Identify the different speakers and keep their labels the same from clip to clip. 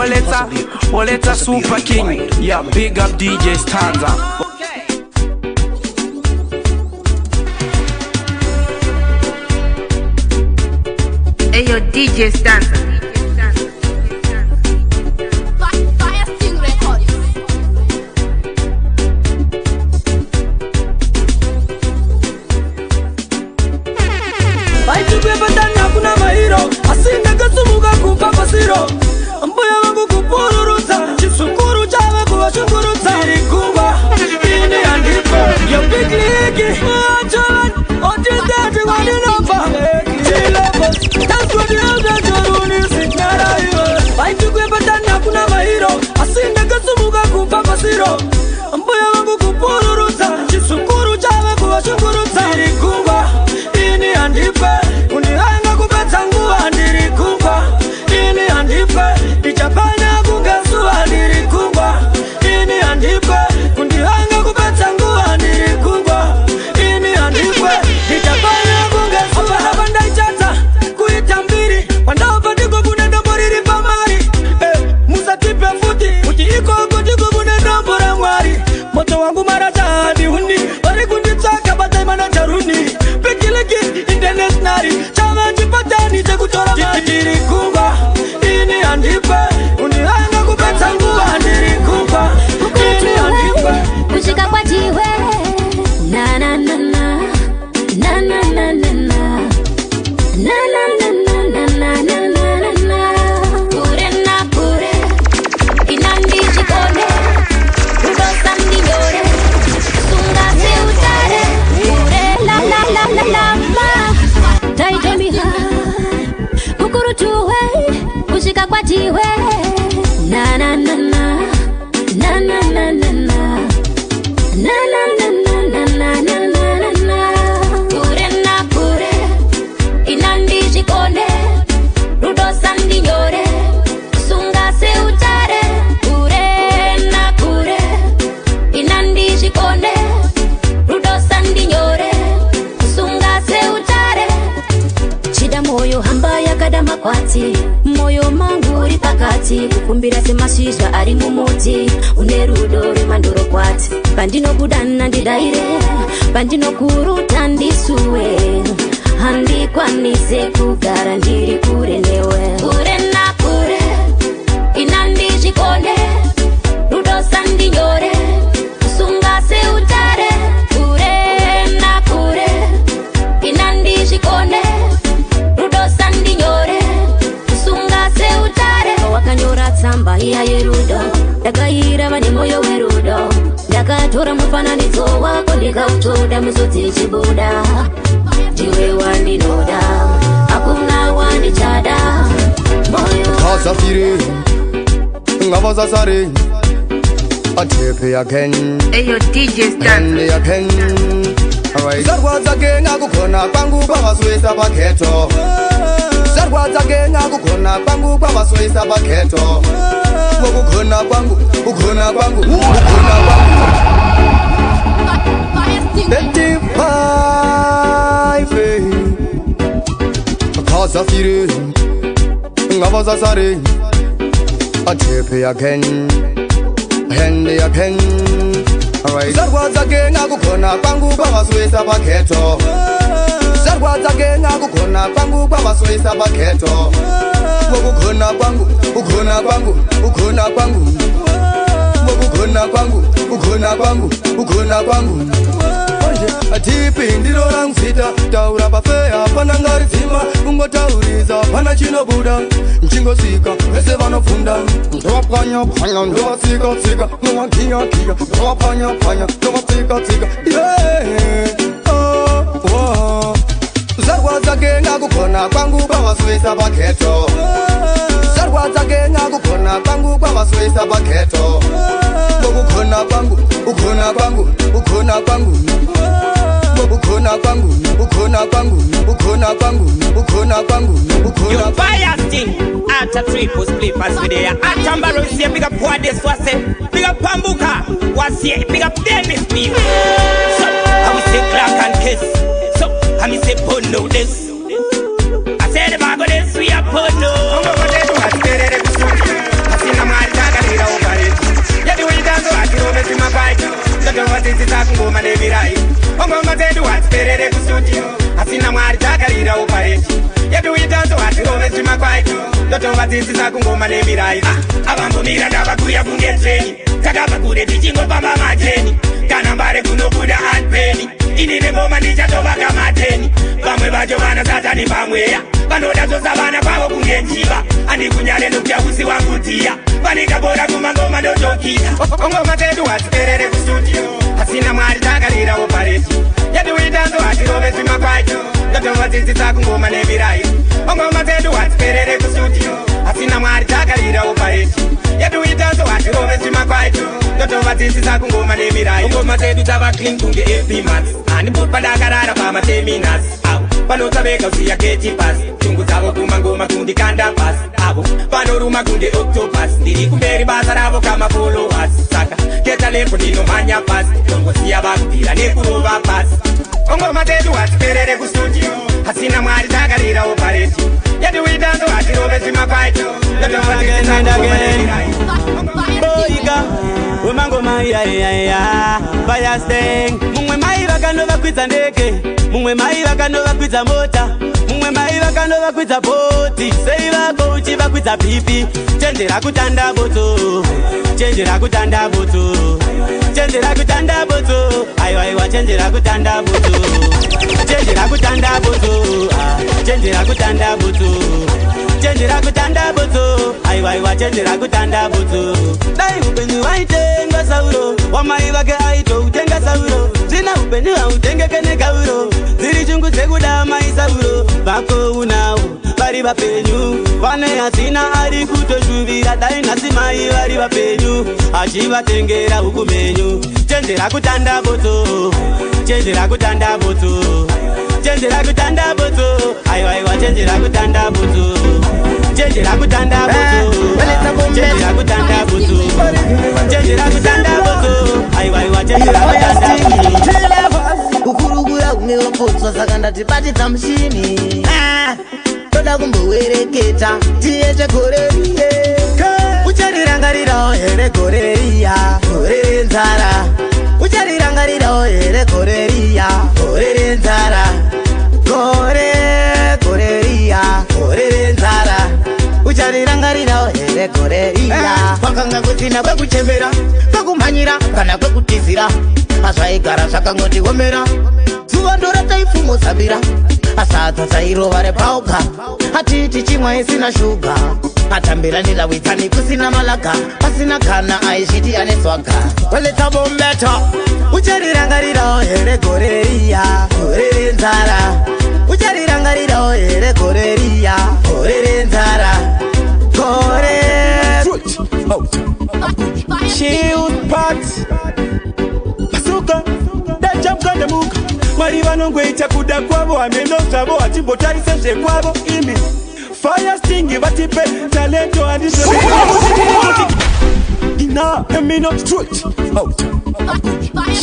Speaker 1: Waleta Super King. Yeah, big up DJ Stanza.
Speaker 2: Hey, yo, DJ Stanza.
Speaker 3: Kuna mahiro asinda kasumuka kupapa siro mbuya wangu kupururutsa chisukuru chawe kuwashungurutsa irikuwa ini andipo yo big league achalan otizati wadinopa chilebo that's what you have done joruni signara hiyo waitukwebatana kuna mahiro asinda kasumuka kupapa siro mbuya wangu kupururutsa chisukuru chawe kuwashungurutsa irikuwa ini andipo unihanga kubetsangu andiri kumba ini andipe ichapanya kungasua andiri kumba ini andipe kunihanga kubetsangu andiri kumba ini andipe ichapanya kungasua abanda ichata kuitambiri wandapa tiko kunenda moriri pamari musa tipe futi uchi iko kutiko kunenda mbora mwari moto wangu marata hadi hundi wari kunditsaka bataimana charuni pekileki internationali chama chipatani chekutora mari kumba ini andipe unihanga kupeta nguva andiri kumba ini andipe
Speaker 4: kushika kwa jiwe na na na na na na na na na na na na na na na pure na pure inandi chikone udosa mdinyore sunga se utare pure la la la la la ma taito miha kukuru tuwe kushika kwa jiwe na na na na na na na na na na na na na na na na na pure na pure inandi chikone rudosa ndinyore sunga se utare pure na pure inandi chikone rudosa ndinyore sunga se utare chida moyo hamba yakada makwati moyo mangu uri pakati kukumbira semashisha ari mumuti une rudo remandoro kwati pandinokudana ndidaire pandinokuruta ndisuwe handikwanise kugara ndiri kure newe kure na kure inandi chikone rudosa ndinyore sunga se utare kure na kure inandi chikone rudosa ndinyore sunga se utare wakanyora tsamba iya yerudo ndakaira vane moyo werudo ndakatora mufananidzo wako ndikautoda muzodzi chibuda ndiwe wandinoda hakuna wandichada moyo
Speaker 5: kasafiri ngavazasari atepe again
Speaker 2: Hey, yo, DJ Stanza.
Speaker 5: again zarwadza kenga kukona kwangu kwavaswisa paketo zarwadza kenga kukona kwangu kwavaswisa paketo kukona kwangu kukona kwangu kukona kwangu kasafiri ngavazasari atepe again zarwadza kenga kukona kwangu kwavaswisa paketo zarwadza kenga kukona kwangu kwavaswisa paketo kukona kwangu kukona kwangu kukona kwangu kukona kwangu kukona kwangu kukona kwangu atipi ndinora mzita taura pafeya pana ngarizima kungotauriza pana chinobuda mchingosika vese vanofunda ndovapwanyapwanya ndovasika-sika ndovakiyakika ndovapwanyapwanya ndovasika-sika zarwadza kenga kukona kwangu kwavaswisa paketo zarwadza kenga kukona kwangu kwavaswisa paketo kukona kwangu kukona kwangu kukona kwangu kukona kwangu kukona kwangu kukona kwangu kukona kwangu kukona kwangu
Speaker 6: fire sting ata triple split as we there ata mbaro see big up what this was say big up Pambuka was here big up Dennis Beef so I will say crack and kiss so I me say bono this I said the mago this we are bono I see vesima kwaito ndotovadzidzisa kungoma nemirai ongoma dzedu hadziperere kustudio asina mwari takarira opareti yeduitanzo hatirove kwaito ndotovadzidzisa kungoma nemirai avambomira ndavakuya kunge treni takabva kure tichingopamba mateni kana mbare kunobuda adpeni inine ngoma ndichatovaka mateni vamwe vacho vanosatani pamweya vanoda zvosavana kwavo kunge njiva handikunyare nokuyakusi wangu dziya vanikabora kumangoma ndotokita ongoma dzedu hadziperere kustudio asina mwari takarira opareti yeduitanzo hatirove kwaito ndotovadzidzisa kungoma nemirai ongoma dzedu hadziperere kustudio asina mwari takarira opareti yeduitanzo hatirove kwaito ndotovadzidzisa kungoma nemirai ngoma dzedu dzava clean kunge epimas handimbotwa ndakarara pamaterminas avo vanotsaveka usiya geti pasi tungu dzavo kumangoma kundikanda pasi avo vanoruma kunge octopus ndiri kumberi basa ravo kamafollowers saka keta lepo ndinomhanya pasi tongosiya vakubvira nekurova pasi ongoma dzedu hadziperere kustudio asina mwari takarira opareti yeduitanzo hatirove kwaito ndotovadzidzisa kungoma nemirai
Speaker 3: boiga wemangoma ya fire sting mumwe mai vakanovakwidza ndege mumwe mai vakanovakwidza mota mumwe mai vakanovakwidza boti sei vako uchivakwidza pipi chenjera kutanda boto chenjera kutanda boto chenjera kutanda boto aiwa chenjera kutanda boto chenjera kutanda boto chenjera kutanda boto chenjera kutanda boto aiwa chenjera kutanda boto dai upenyu waitenga sauro wamai vake aito utenga sauro zina upenyu hautengeke negauro ziri chungu dzekuda mai sauro vako unawo vari vapenyu vane hasina ari kutoshuvira dai nhasi mai vari vapenyu achivatengera hukumenyu chenjera kutanda boto chenjera kutanda boto chenjera kutanda boto aiwa chenjera kutanda boto chenjera kutanda boto chenjera kutanda boto chenjera kutanda boto aiwa chenjera kutanda boto
Speaker 7: kukurugura umewapotswa saka ndatibatidza mushini toda kumbowereketa tiyeche goreriye ucharirangarirawo here goreriya gore renzara ucharirangarirawo here goreriya gore renzara goreriya gore renzara ucharirangarirawo here goreriya kwakanga kusina kwekuchembera kwekumhanyira kana kwekutizira azvaigara zvakangotiomera zuva ndora taifumuzabira asadza dzairova repauka hatiti chimwe isina shuga atambira ndilawitsani kusina malaga pasina kana aizviti aneswaga weletsabombeta ucharirangarirawo here goreriya gore renzara ucharirangarirawo here goreriya gore renzara gore
Speaker 3: shield parts basuka dajamkandamuka mwari vanongoita kuda kwavo hameno zvavo hatimbotarise zvekwavo imi fire sting vatipe talento handizvo ina emino straight out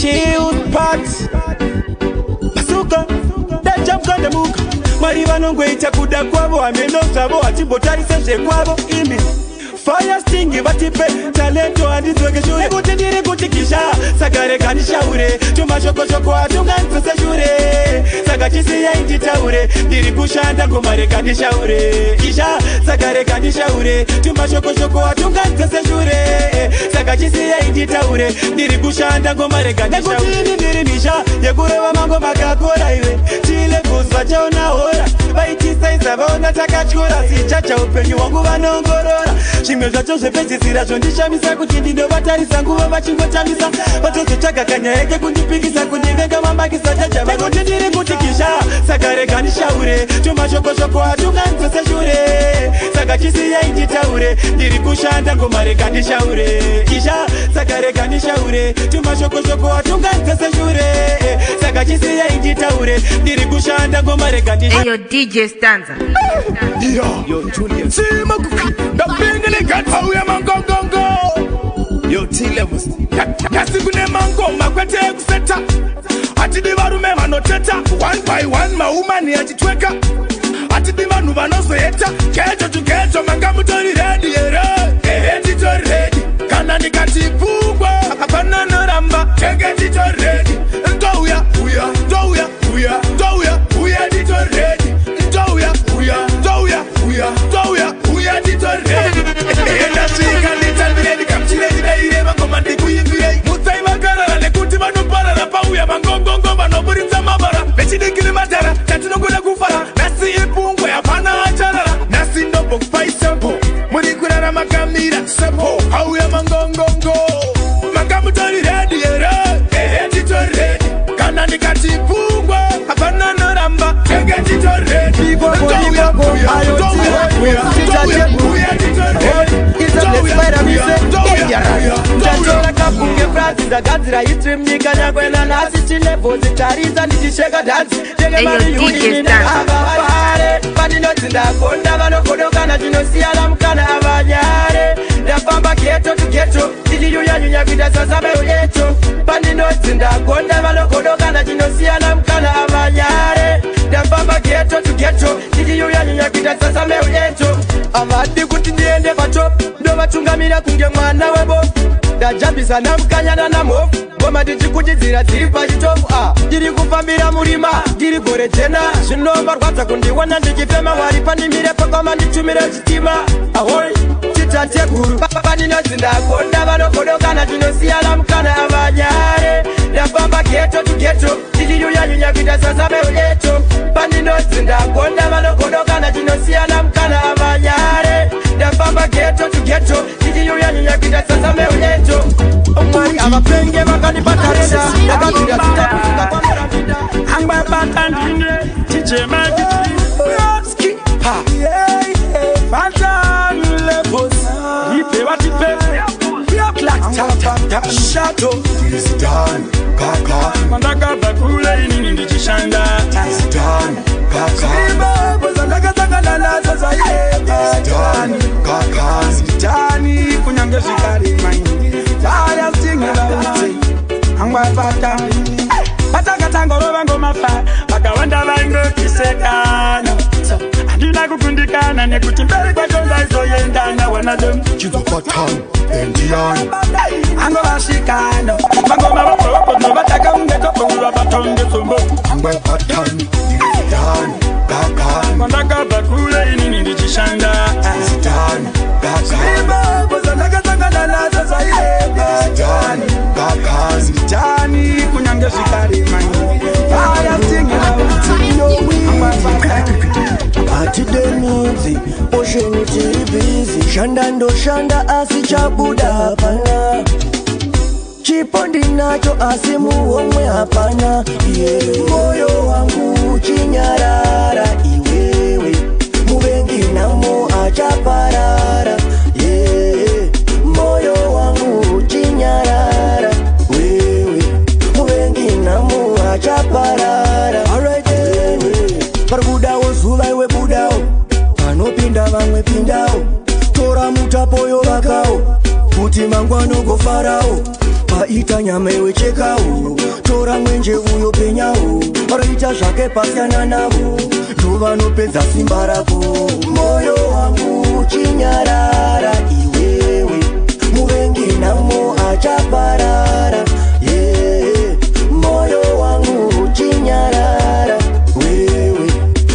Speaker 3: shield parts basuka dajamkandamuka mwari vanongoita kuda kwavo hameno zvavo hatimbotarise zvekwavo imi fire sting vatipe talento handidzoke shure nekuti ndiri kutikisha saka rega ndishaure tumashokosoko hatunganzose shure saka chisiyai nditaure ndiri kushanda ngoma rega ndishaure isha saka rega ndishaure tumashokosoko hatunganzose shure saka chisiyai nditaure ndiri kushanda ngoma rega ndishaure nekuti ndiri misha yekurova mangoma kakora iwe chile kuzva chaonahora vaitisaisa vaona takatyora sichacha upenyu hwangu vanongorora zvimwe zvacho zvepedzisira zvondishamisa kuti ndinovatarisa nguva vachingotambisa vatozotsvaga kanya yeke kundipikisa kundivenga mambakisa chacha nekuti ndiri kutikisha saka rega ndishaure tumashokosoko hatunganzose shure saka chisiyai nditaure ndiri kushanda ngoma rega ndishaure isha saka rega ndishaure tumashokosoko hatunganzose shure saka chisiyai nditaure ndiri kushanda ngoma rega ndishaure.
Speaker 2: Ayo DJ Stanza.
Speaker 1: Yo, Julius. See, Makuki. The binging got how we are mangongongo. Yo, T-levels. Kasi kune mango, makwete kuseta. Ati divaru me manoteta. One by one, maumani ajitweka. Ati divanu vanozoeta. Kejo to kejo, mangamutori ready, ready. Tori ready. Kana nikati pugwa. hapana noramba. Chege tito ready. Ndoya, uya, ndoya, uya, ndoya, uya tito ready. Ndoya, uya, ndoya, uya, ndoya, uya tito ready. Enda sika nitalbiredi kamchiredi na ire mangoma ndikuyimbirei. Mutai makarara nekuti manopara pa uya mangongongo manoburitsa mabara. Bechidikiri matara, tatinogona kufara. Nasi ipungwe hapana acharara. Nasi ndobo kupai sampo. Murikurara makamira sampo. Auya mangongongo. Makamutori ready ere. Tito ready. Kana nikati ipungwe hapana noramba. Chege tito ready. Ndoya, uya, ndoya, uya tito ready.
Speaker 3: Ndoya kapunge frazi zagadzira itrim nyika nyakwena nasi chinevo zitaridza ndichisheka dhanzi chege mari yuni avapare pandinodzi ndakonda vanogodokana chinosiyana mukana avanyare ndafamba geto to geto tichiyunyanyunya kuita sasamero yecho pandinodzi ndakonda vanogodokana chinosiyana mukana avanyare ndafamba geto to geto tichiyunyanyunya kuita sasamero yecho avadi kuti ndiende patop ndovatungamira kunge mwana webo ndajambisa namukanyana namofu ngoma ndichikuchidzira dziri pachitofu ndiri kufambira murima ndiri gore jena zvinovarwadza kundiwana ndichifema wari pandimire pakoma nditumire chitima ahoi chitateguru pandinodzi ndakonda vanogodokana chinosiyana mukana avanyare ndafamba geto to geto ndichiyunyanyunya kuita sasamero yecho pandinodzi ndakonda vanogodokana chinosiyana mukana avanyare ndafamba geto to geto ndichiyunyanyunya kuita sasamero yecho omwari avapenge vakanipatareda akabvira titakusuka kwamaramida angwabatandine tichemakiski fantanulebos ipevatipepe shato
Speaker 1: Zidane, kaka.
Speaker 3: mandakabva kule inini ndichishanda
Speaker 1: Zidane, kaka.
Speaker 3: ibobo zandakasangana nazo
Speaker 1: Zidane, kaka.
Speaker 3: zvaitani kunyange zvikari maini tayasingevauti angwapatani vatakatangorova ngomafa vakawanda vaingokisekana handina kukundikana nekuti mberi kwacho ndaizoendana wanadem
Speaker 1: Chizopatani, Indian.
Speaker 3: angovashikano vangoma vapovapono vatakaungetokouva vatongesombo
Speaker 1: Angwapatani, Zidane, kaka.
Speaker 3: mandakabva kule inini ndichishanda
Speaker 1: Zidane, kaka.
Speaker 3: ibobo zandakasangana nazo
Speaker 1: Zidane, kaka.
Speaker 3: zvaitani kunyange zvikari maini
Speaker 8: atidemidzi osheni tiri bhizi shanda ndoshanda asi chabuda hapana chipo ndinacho asi muhomwe hapana moyo wangu chinyarara iwewe muvengi namo achaparara moyo wangu chinyarara wewe muvengi namo achaparara parikudawo zuva iwe budawo panopinda vamwe pindawo tora mutapoyo vakawo kuti mangwano gofarawo paita nyama iwe chekawo tora mwenje uyo penyawo roita zvake pasiyana navo ndovanopedza simba rako moyo wangu chinyarara iwewe muvengi namo achaparara moyo wangu chinyarara wewe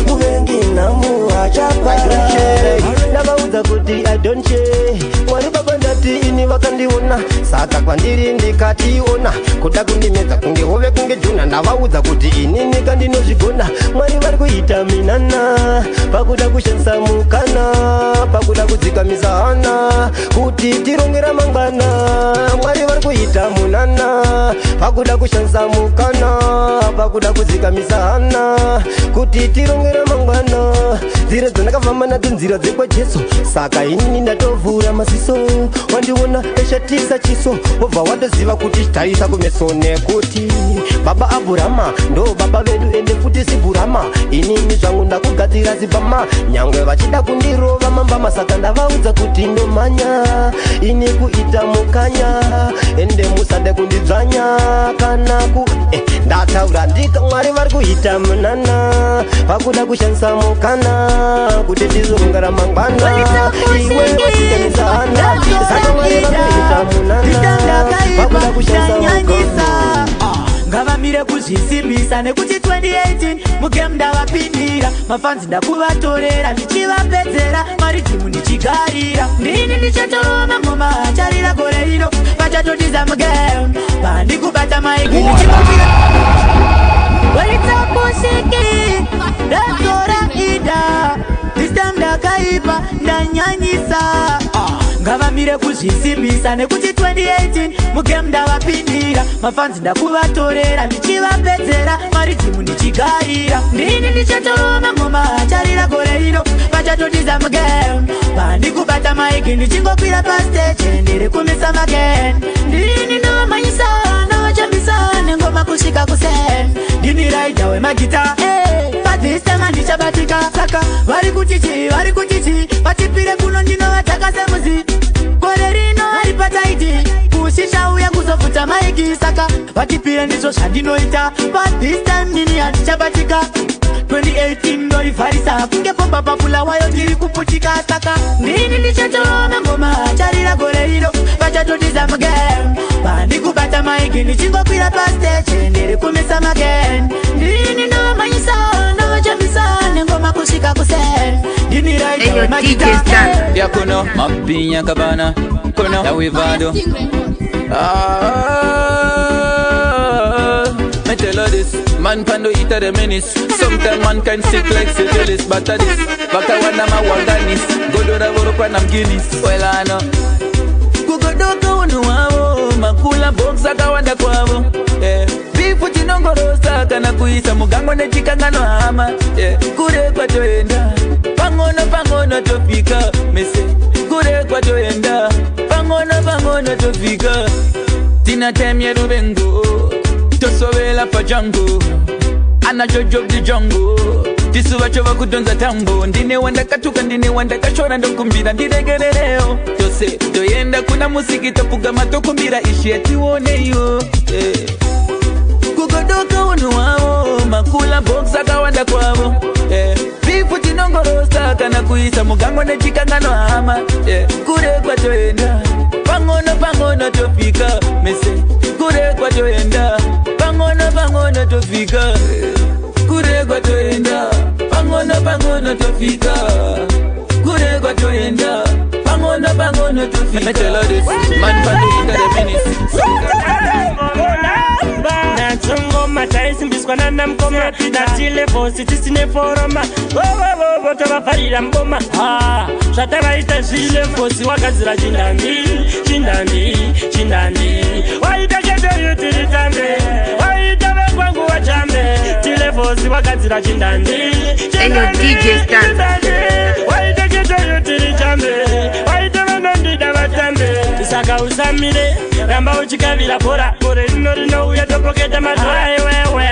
Speaker 8: muvengi namo achaparara ndavaudza kuti I don't care mwari baba ndati ini vakandiona saka kwandiri ndikationa kuda kundimedza kunge hove kunge juna ndavaudza kuti inini kandinozvigona mwari vari kuita minana pakuda kushandisa mukana pakuda kudzikamisa hana kuti tirongera mangwana mwari vari kuita munana pakuda kushandisa mukana pakuda kudzikamisa hana kuti tirongera mangwana nzira dzandakafamba nadzo nzira dzekwajesu saka inini ndatovhura maziso wandiona eshatisa chiso wobva watoziva kuti tarisa kumeso nekuti baba abhurama ndo baba vedu ende futi sibhurama inini zvangu ndakugadzira zibhama nyangwe vachida kundirova mambama saka ndavaudza kuti ndomanya ini kuita mukanya ende musade kundidzvanya kana ndataura ndika mwari vari kuita munana vakuda kushandisa mukana kuti tizorunga ramangwana iwe wasikanisa hana saka mwari vari kuita munana vakuda kushandisa mukana
Speaker 3: ngavamire kuzvisimbisa nekuti 2018 mugame ndavapindira mafanzi ndakuvatorera ndichivapedzera maridhimu ndichigarira ndini ndichatorova mangoma acharira gore rino vachatotiza mugame pandikubata maiki ndichivapira waitaposheki ndazora ida this ndakaipa ndanyanyisa ngavamire kuzvisimbisa nekuti 2018 mugame ndavapindira mafanzi ndakuvatorera ndichivapedzera maridhimu ndichigarira ndini ndichatorova mangoma acharira gore rino vachatotiza mugame pandikubata maiki ndichingokwira pasteje ndiri kumisa mageni ndini ndovamanyisa ndovachambisa nengoma kusvika kusen ndini raidha wemagita padhistema ndichabatika saka vari kutichi vatipire kuno ndinovataka semuzi gore rino ari pataiti kushisha uya kuzobvuta maiki saka vatipire ndizvo zvandinoita padhistime ndini handichabatika 2018 ndorivharisa kunge pomba papula wayo ndiri kuputika saka ndini ndichatorova mangoma acharira gore rino vachatotiza mugame pandikubata maiki ndichingokwira pasteje ndiri kumisa mageni ndini ndovamanyisa ndovachambisa nengoma kusvika kusen ndini raidha magita
Speaker 9: yakuno mapinya kabana kuno yawivado I tell her this, man pando eat the menace. Sometimes man can sick like syphilis, but this baka wanda ma wanganis. Go do the work when I'm Guinness. Well I know kugodoka unu wao makula box akawanda kwavo bifu tinongorosa kana kuisa mugango nechikangano hama kure kwatoenda pangono tofika mese kure kwatoenda pangono tofika tina time ya rubengo tosovela pajango ana jojo di jango tisuva chova kudonza tambo ndine wanda katuka ndine wanda kashora ndokumbira ndiregerereo tose toyenda kuna musiki topugama tokumbira isheti woneyo kugodoka unu wao makula box akawanda kwavo bifu tinongorosa kana kuisa mugango nechikangano hama kure kwatoenda pangono tofika mese kure kwatoenda pangono tofika kure kwatoenda pangono tofika kure kwatoenda pangono tofika I tell her this man pando the minutes
Speaker 3: natsongoma taisimbiswa nanamkoma natile vosi tisine foroma tovavharira mboma zvatavaita zvile vosi wakadzira chindandi waita chetoyutiritambe waita vekwangu wachambe tile vosi wakadzira chindandi waita chetoyutirichambe waita vanondida vatambe saka usamire ramba uchikavira bhora gore rinouya topoketa mazora iwewe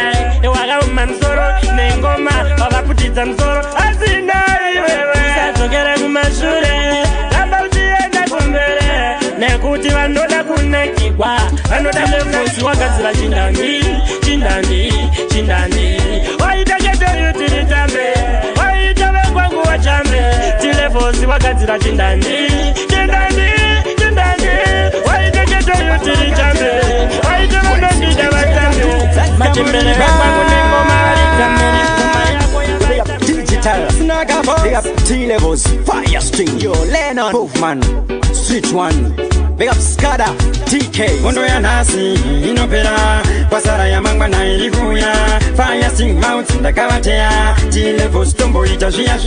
Speaker 3: wakauma musoro nengoma wavaputidza musoro asina iwewe usadzokere kumashure ramba uchienda kumbere nekuti vanoda kunakirwa vanoda levosi wakadzira chindandi waita chetoyutiritambe waita vekwangu wachambe tilevosi wakadzira chindandi waita chetoyutirichambe waita vanondida vatambe machembere kakwangu nengoma varitamere digital snagabo big up T-levels fire string yo Lennon Wolfman switch one big up Skada TK Kondo ya nasi inopera Kwasara ya mangwana ilikuya Fire sing mouth ndakavatea T-levels tombo itashia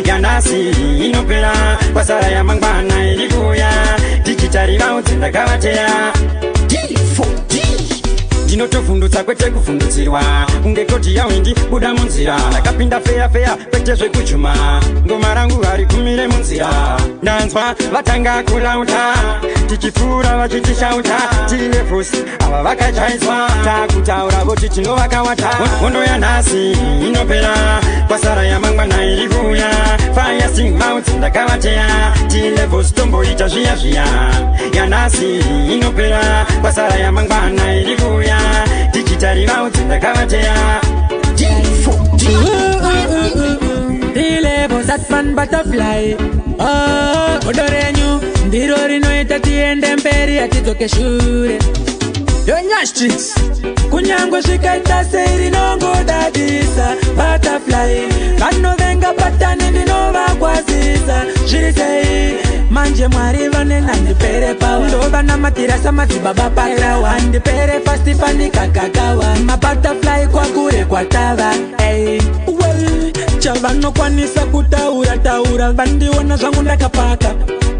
Speaker 3: ya nasi inopera Kwasara ya mangwana ilikuya Digital mouth ndakavatea D4D ndinotofundutsa kwete kufundutsirwa kunge koti yawindi buda munzira ndakapinda feya kwete zvekuchuma ngoma rangu hari kumire munzira ndanzwa vatanga kurauta tichipfuura vachitishauta tilefosi ava vakachaiswa takutaura voti tinovakawata hondo yanhasi inopera kwasara yamangwana iri kuuya fire sing mouth ndakavateya tilefosi tomboita zviya yanhasi inopera kwasara yamangwana iri kuuya digital Daddy mouth, the kamatea. Dilebo satman butterfly. Oh, odorenyu ndirori noita tiende mberi atitoke shure. Yonya streets kunyango zvikaita sei rinongodadisa. Butterfly vanovenga patani ndinovakwazisa. Zviri sei manje mwari vane nandipere pawa. Ndova namatirasa madzibaba pakrawa. Ndipere fasti panikakakawa. Mabutterfly kwakure kwatava. Hey, well, chavanokwanisa kutaura taura. Vandiona zvangu ndakapaka.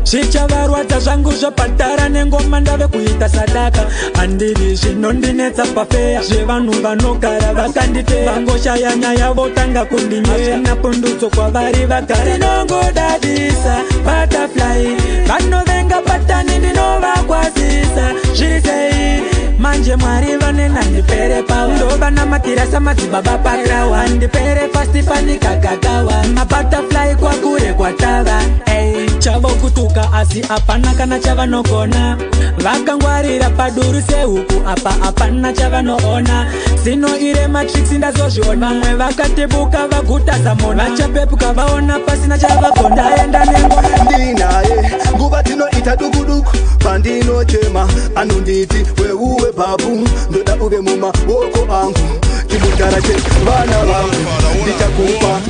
Speaker 3: Zvichavarwadza zvangu zvapatara nengoma ndave kuita sadaka. Handiri zvinondinetsa pafeya zvevanhu vanogara vakanditeya. Vangoshaya nyaya votanga kundinyea. Hazvina pundutso kwavari vagara. Ndinongodadisa butterfly. Vanovenga patani ndinovakwazisa. Zviri sei manje mwari vane nandipere pawa. Ndova namatirasa madzibaba pakrawa. Ndipere fasti panikakakawa. Mabutterfly kwakure kwatava. Hey, chavo kutuka asi apana kana chavanogona. Vakangwarira paduru sehuku apa apana chavanoona. Zino ire matrix ndazozviona. Vamwe vakatebuka vaguta zamona. Vachapepuka vaona pasina chavabonda enda nengo.
Speaker 5: Ndinaye nguva tinoita dukuduku pandinochema. Anonditi weuwe babu ndoda uve mumaoko angu. Chimutara chevana vangu ndichakupa.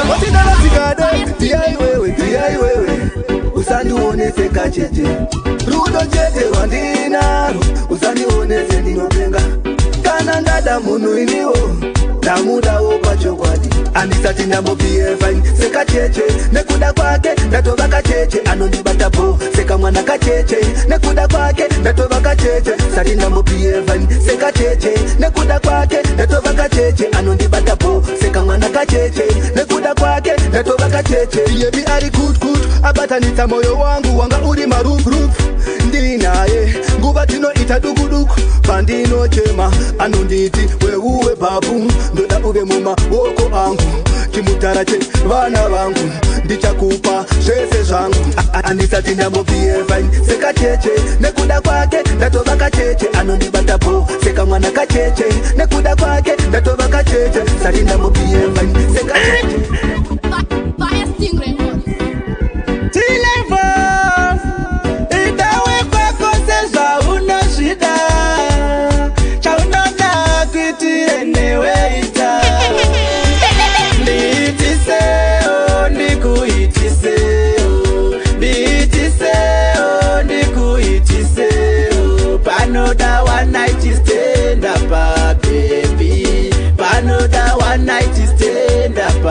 Speaker 5: Asasina vasikade tiyai wewe usandionese kachete. Rudo chete wandinaro usandionese ndinopenga. Kana ndada munhu iniwo ndamudawo pachokwadi. Andisati ndambopie fine sekacheche. Nekuda kwake ndatova kacheche. Anondibata po seka mwana kacheche. Nekuda kwake ndatova kacheche. Sati ndambopie fine sekacheche. Nekuda kwake ndatova kacheche. Anondibata po seka mwana kacheche. Nekuda kwake ndatova kacheche. Yebi ari good abatanitsa moyo wangu wanga uri maroof. Ndinaye nguva tinoita dukuduku pandinochema. Anonditi weuwe babu ndoda uve mumaoko angu. Chimutara chevana vangu ndichakupa zvese zvangu. Andisati ndambopie fine sekacheche. Nekuda kwake ndatova kacheche. Anondibata po seka mwana kacheche. Nekuda kwake ndatova kacheche. Sati ndambopie fine sekacheche.
Speaker 3: T-Levels itawe kwako sezva unozvida. Chaunona kuti eneweita. Ndiitiseo ndikuitiseo. Ndiitiseo ndikuitiseo. Panoda one night stand up baby. Panoda one night stand up.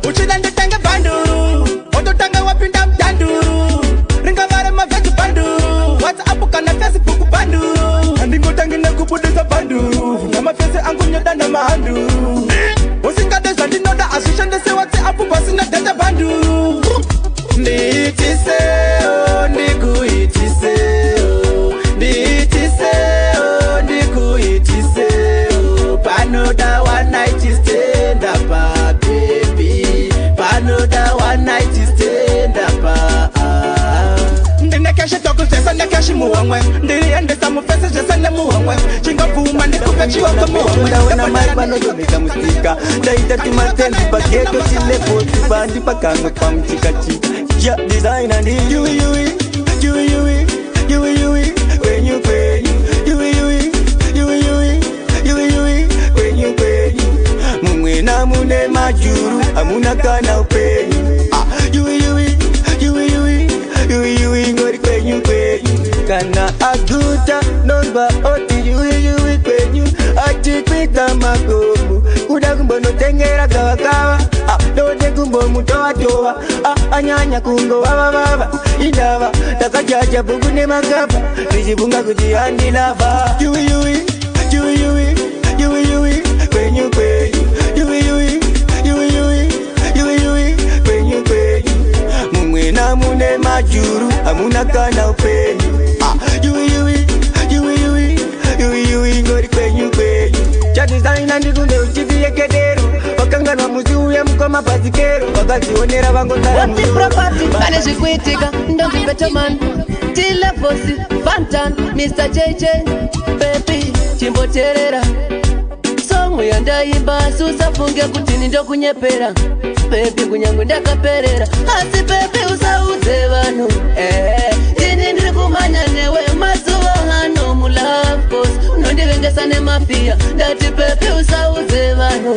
Speaker 3: Uchida nditanga banduru. Ototanga wapinda mtanduru. Ringa vare maveki banduru. WhatsApp kana Facebook banduru. Andingotangine kubudisa banduru. Namafese angu nyoda na mahanduru. Usingadeza ndinoda asishandese WhatsApp pasina data banduru. Ndiitiseo ndikuitiseo. Ndiitiseo ndikuitiseo. Panoda one night stand up baby. Panoda one night stand up. Ndinekeshe toku sesa nekeshi muwangwe. Ndiriendesa mufese jesa ne muwangwe. Chingavuma ndikupe chiwaka muwangwe.
Speaker 8: Ndawena maiba nodoneka musika. Ndaita timatendi paketo chilepo tibandi pakangwe pamuchikachika. Yeah, design and you when you pay you when you pay mumwe na mune majuru amuna kana upenyu. You ngori kwenyu kana aguta nomba oti you kwenyu ati kwita magomu kuda kumbono tengera kawa dode kumbo mutoa anyanya kungo baba indava takajaja bugune magaba nijibunga kujihandi lava you kwenyu mumwe na mune majuru amuna kana upenyu. You ngori kwenyu cha design ndikunde uchivie kedero. Wakangana muziuya mukoma pazikero. Wakazionera vangondara
Speaker 10: Wapi property kane zvikwitika ndombi better man. T-Levels Fantan Mr. JJ baby chimboterera songo yandaimba susafunge kuti nindokunyepera baby kunyangu ndakaperera asi baby usaudze vanhu ini ndiri kumhanya newe mazuva hano mulove course unondivengesa nemafia ndati baby usaudze vanhu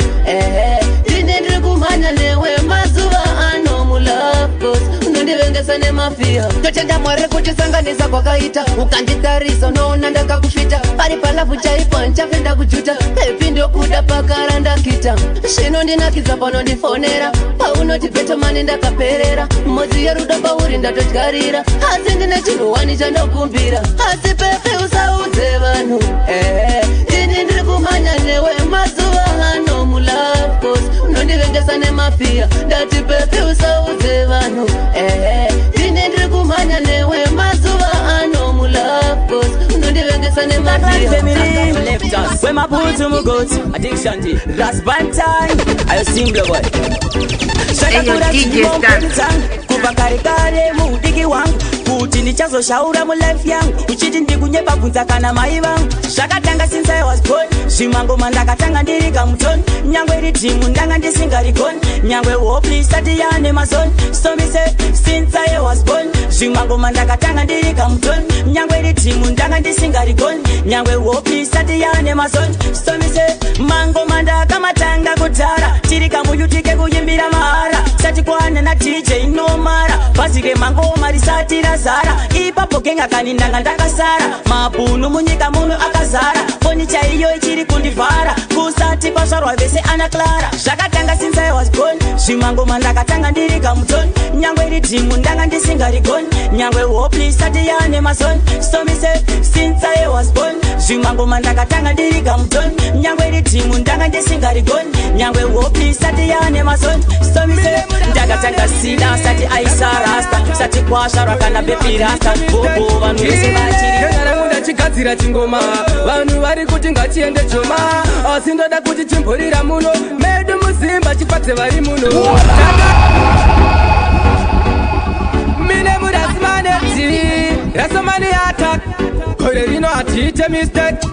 Speaker 10: ini ndiri kumhanya newe mazuva hano mulove course unondivengesa nemafia totenda mwari kutisanganisa kwakaita ukanditarisa unoona ndakakufita pari palavu chaipo nchafenda kujuta baby ndokuda pakarandakita zvino ndinakidza panondifonera paunoti petomani ndakaperera modzi yerudo pauri ndatodyarira asi ndine chinhuwani chandokumbira asi pepe usaudze vanhu ini ndiri kumhanya newe mazuva hano mulove course unondivengesa nemafia ndati pepe usaudze vanhu ini ndiri kumhanya newe mazuva hano mulove course unondivengesa nemafia
Speaker 3: When my boots to my goats, addiction to last one time, I sing the boy.
Speaker 2: DJ Stanza.
Speaker 3: Kubakarikare mudiki wangu kuti ndichazoshaura mulife yangu uchiti ndikunyepa bvunza kana mai vangu zvakatanga since I was born zvimangoma ndakatanga ndiri kamutoni nyangwe ridhimu ndanga ndisingarigoni nyangwe hope isati yane mazoni stomise since I was born zvimangoma ndakatanga ndiri kamutoni nyangwe ridhimu ndanga ndisingarigoni nyangwe hope isati yane mazoni stomise mangoma ndakamatanga kudhara tiri kamuyutike kuyimbira mahara sati kwana na DJ inomara pasike mangoma risati razara ipapo genga kani ndanga ndakasara mabhunu munyika muno akazara foni chaiyo ichiri kundivhara kusati kwazvarwa vese ana Clara zvakatanga since I was born zvimangoma ndakatanga ndiri kamutoni nyangwe ridhimu ndanga ndisingarigoni nyangwe hope isati yane mazoni stomise since I was born zvimangoma ndakatanga ndiri kamutoni nyangwe ridhimu ndanga ndisingarigoni nyangwe hope isati yane mazoni stomise ndakatanga sina sati aisa rasta sati kwazvarwa kana bebi rasta bobo vanhu vese vachiri
Speaker 11: kana ndachigadzira chingoma vanhu vari kuti ngatiende choma asi ndoda kuti chimborira muno medu muzimba chipatse vari muno mine murasimaneti rasomani attack kore rino hatiite mistake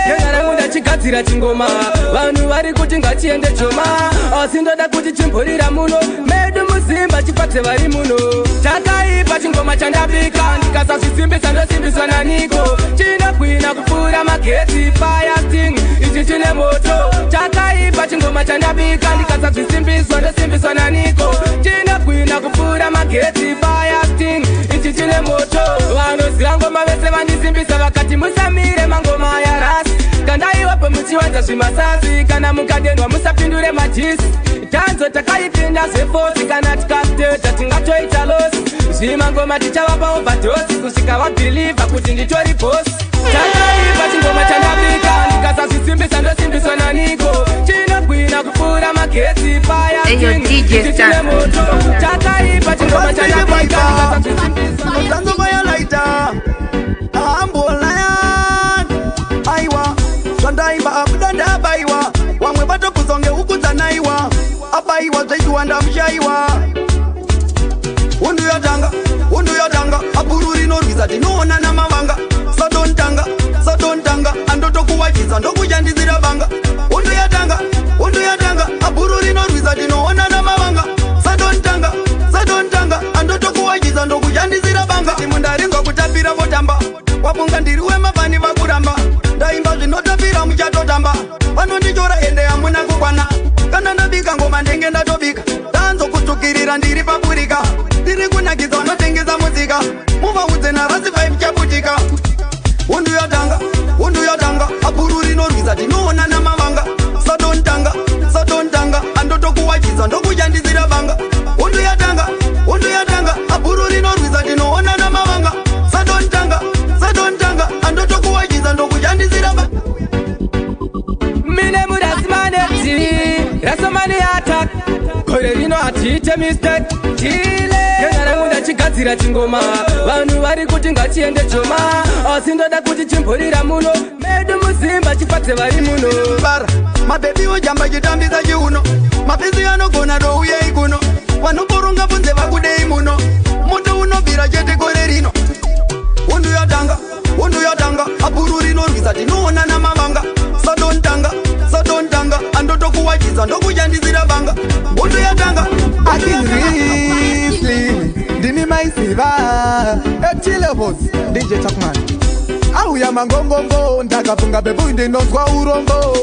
Speaker 11: kana ndachigadzira chingoma vanhu vari kuti ngatiende choma asi ndoda kuti chimborira muno medu muzimba chipatse vari muno takaipa chingoma chandabika ndikasazvisimbisa ndosimbiswa naniko chinokwina kupfuura magetsi fire ichi chine moto takaipa chingoma chandabika ndikasazvisimbiswa ndosimbiswa naniko chinokwina kupfuura magetsi fire ichi chine moto vanoziva ngoma vese vandisimbisa vakati musamire mangoma ya rasi kandaiwapo muchiwanza zvimasazi kana mukadendwa musapindure majisi tanzo takaipinda zvefosi kana tikateta tingatoita losi zvimangoma tichavapa overdose kusvika vabhilivha kuti nditori bosi takaipa chingoma chandabika ndikasazvisimbisa ndosimbiswa naniko chinogwina kupfuura magetsi payachine moto takaipa chingoma chandabika ndikasazvisimbisa aiwa zvandaimba akudanda abaiwa wamwe vatokuzonge ukudzanaiwa abaiwa zvaitiwa ndamushaiwa undu yatanga aburu rinorwiza tinoona namavanga sadontanga andotokuwachiza ndokushandisira vanga undu yatanga aburu rinorwiza tinoona namavanga sadontanga andotokuwachiza ndokushandisira vanga imundaringwa kutapira votamba wabunga ndiri wemavhani vakuramba ndaimba zvinotapira muchatotamba vanondichora ende hamuna kukwana kana ndabika ngoma ndenge ndatobika tanzokutsukirira ndiri paburika ndiri kunakidza vanotengesa muzika muvaudze narasi 5 chaputika undu yatanga aburu rinorwiza tinoona namavanga sadontanga andotokuwachiza ndokushandisira vanga undu yatanga aburu rinorwiza tinoona namavanga sadontanga andotokuwachiza ndokushandisira vanga mine murasimaneti rasomani attack kore rino hatiite mistake kana ndachigadzira chingoma vanhu vari kuti ngatiende choma asi ndoda kuti chimborira muno medu muzimba chipatse vari muno bara mabhebi ojamba chitambisa chiuno mapisi anogona douyei kuno vanoboronga bvunze vakudei muno moto unobvira chete kore rino undu yatanga aburu rinorwi
Speaker 1: T-levels DJ Talkman auya mangongongo ndakafunga bebu ndinonzwa urombo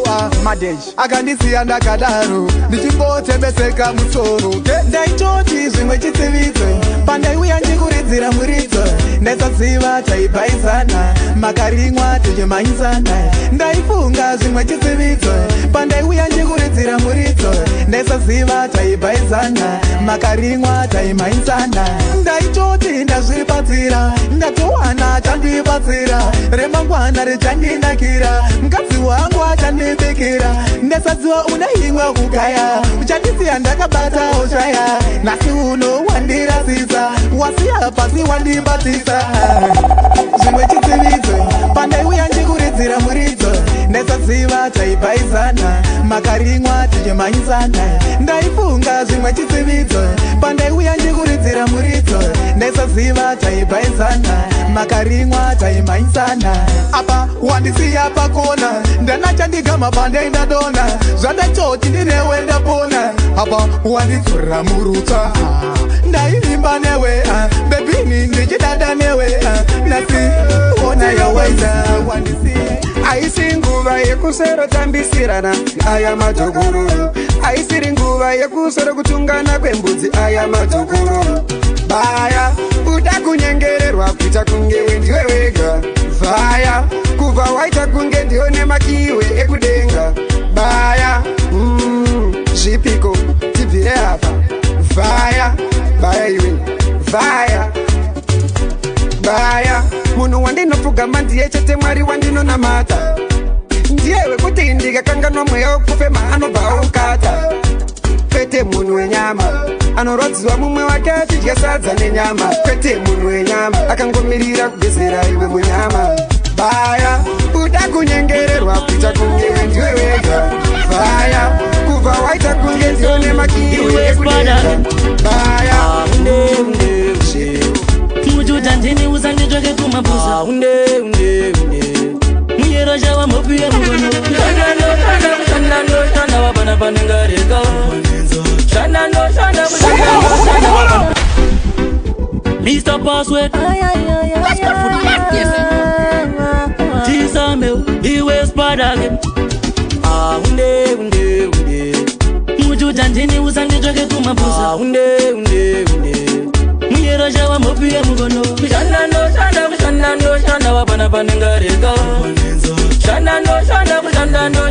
Speaker 1: madesh akandisiya ndakadaro ndichingotembeseka musoro ndaitoti zvimwe chitsivitwe pandaiuya ndikuridzira muridzo ndaisaziva taibhaizana makarimwa tichimhanyisana ndaifunga zvimwe chitsivitwe pandaiuya ndikuridzira muridzo ndaisaziva taibhaizana makarimwa taimhanyisana ndaitoti ndazvibatsira ndatowana chandibatsira remangwana richandinakira mukadzi wangu achandibikira ndasadziwa una imwe kugaya uchandisiya ndakabata ushaya nasi uno wandirasisa wasiya pasi wandibatisa zvimwe chitsivitwe pandaiuya ndikuridzira muridzo ndasaziva taibhaizana makarimwa tichimhanyisana ndaifunga zvimwe chitsivitwe pandaiuya ndikuridzira muridzo ndaisaziva taibhaizana makarimwa taimhanyisana apa wandisiya pakona ndanachandigama pandaindadona zvandachoti ndinewe ndapona apa wandidzorera murutsa ndaivimba newe bebini ndichidada newe nasi ona yawaita wandisiya aisi nguva yekusero tambisirana aya madzokororo aisiri nguva yekusero kutungana kwembudzi aya madzokororo baya uda kunyengererwa kuita kunge wendiwe wega vaya kubva waita kunge ndione makiwe ekudenga baya zvipiko tibvire apa vaya baya iwe vaya baya munhu wandinopfugama ndiye chete mwari wandinonamata ndiye wekuti ndikakanganwa mweya wekufema anobva aukata kwete munhu wenyama anorodziwa mumwe wake achidya sadza nenyama kwete munhu wenyama akangomirira kugezera iwe munyama baya uda kunyengererwa kuita kunge ndiwe wega vaya kubva waita kunge ndione makiwe ekudenga baya
Speaker 3: mujutandini usandichoke kumabuza muyero chava mopiya mugono shanda wapana panengareka Mr. Password Tisameu iwe spadake mujutandini usandichoke kumabuza muyero chava mopiya mugono shanda wapana panengareka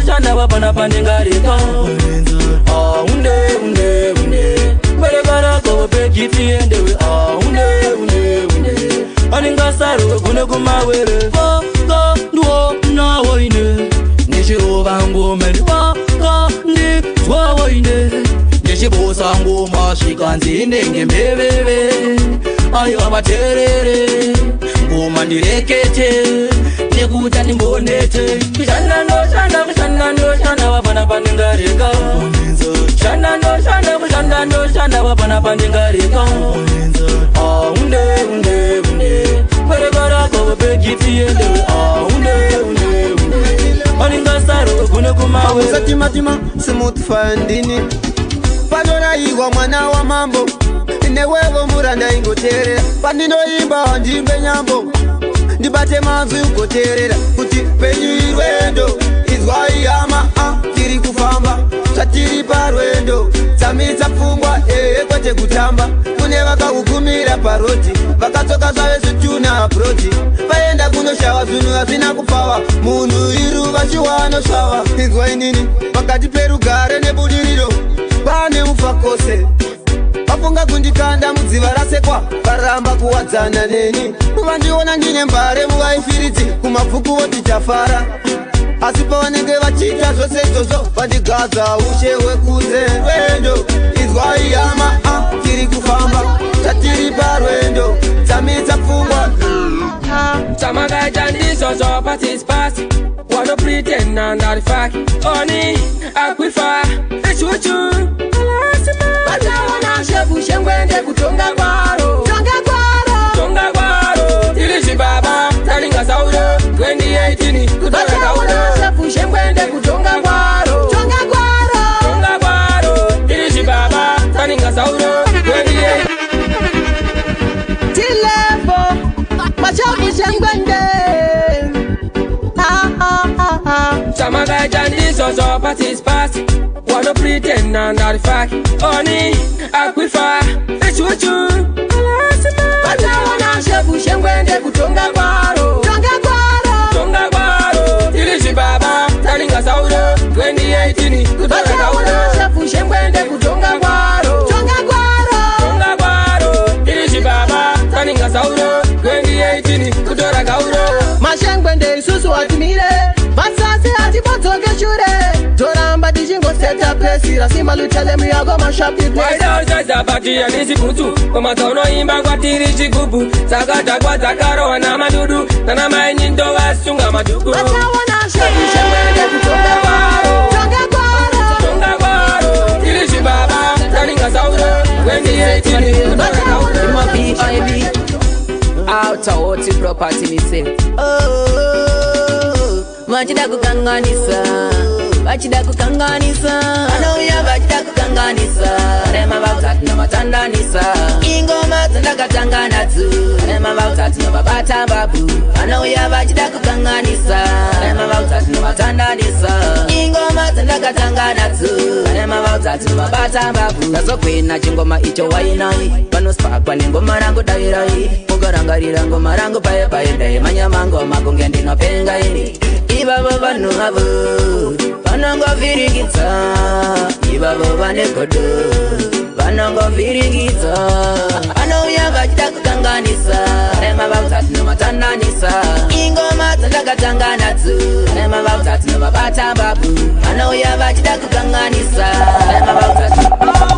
Speaker 3: shanda wapana panengareka baregarako pekitiendewe aningasaro kune kumawere vaka ndwo nawoine nechirovangomeni vaka ndizwawoine nechibosangoma svikanzindenge mbeveve aiva vaterere ngoma ndirekete nekuta ndimbonete shanda wapana panengareka shanda wapana panengareka baregarako pekitiendewe aningasaro kune kumawe
Speaker 12: usatimatima simutfandini panoraigwa mwana wa mambo newevo muranda ingoteerera pandinoimba ndimbe nyambo ndibate manzwi ugoteerera kuti penyu irwendo izwaiyama tiri kufamba zvatiri parwendo tsamitsa pfungwa kwete kutamba kune vakahugumira paroti vakatsoka zvave zvituna broti vaenda kunoshava zvinhu hazvina kupfava munhu iruva chiwano svava inzwai nini pakati perugare nebudiriro pane mufakose vafunga kundikanda mudziva rasekwa varamba kuwadzana neni vandiona ndine mbare muvaifiriti kumabvuku voti chafara asi pavanenge vachiita zvose izvozvo vandigadza ushe hwekunze rwendo izwaiyama tiri kufamba zvatiri parwendo tsamitsa pfungwa
Speaker 11: tamakaita ndizvozvo patispasi wano pretend nandarifaki oni akwifa echuchu vataona shefu shengwende kutonga kwaro tiri zvibaba taringa sauro 2018 kutoa shefu shengwende kutonga kwaro tiri zvibaba taringa sauro 2018
Speaker 3: Tilevo
Speaker 11: Samagaja ndizo zo parties party. Wanna pretend and not fact. Oni, aquifer, echuchu. Wana shefu shengwende kutonga kwaro. Tonga kwaro. Ilishi baba, talinga saudo. 2018, kutonga kaudo. Wana shefu shengwende kutonga kwaro. Tonga kwaro. Ilishi baba, talinga saudo. 2018, kutonga kaudo.
Speaker 3: Mashengwende isusu atimire. Masase atipotoke shure. Toramba dijingo seta pesi. Rasima lutele miyago mashapi plesi.
Speaker 11: Waida uzaza bati ya nisi kutu. Koma tono imba kwa tiri chikupu. Sakata kwa takaro wana madudu. Nana maini ndo wasunga madugu.
Speaker 3: Bata wana shefu shengwende kutonga kwaro. Tonga kwaro.
Speaker 11: Ilishi baba, talinga saudo. 2018,
Speaker 3: Bata wana
Speaker 10: B.I.B. Outer Oti property me say. Vachida kukanganisa. Anauya vachida kukanganisa. Rema vautatu no matandanisa. Ingoma tandakatangana tu. Rema vautatu no babata babu. Anauya vachida kukanganisa. Rema vautatu no matandanisa. Ingoma tandakatangana tu. Rema vautatu no babata babu. Nazo kwena chingoma icho wainai. Panosparkwa nengoma rangu dairai. Mugarangarira ngoma rangu pae pae dai. Manyamango makunge ndino penga ini. Ibabo banu habu. Banango virigita. Ibabo banekodo. Banango virigita. Anauya vachida kukanganisa. Rema vautatu no matandanisa. Ingoma tandakatangana tu. Rema vautatu no babata babu. Anauya vachida kukanganisa. Rema vautatu.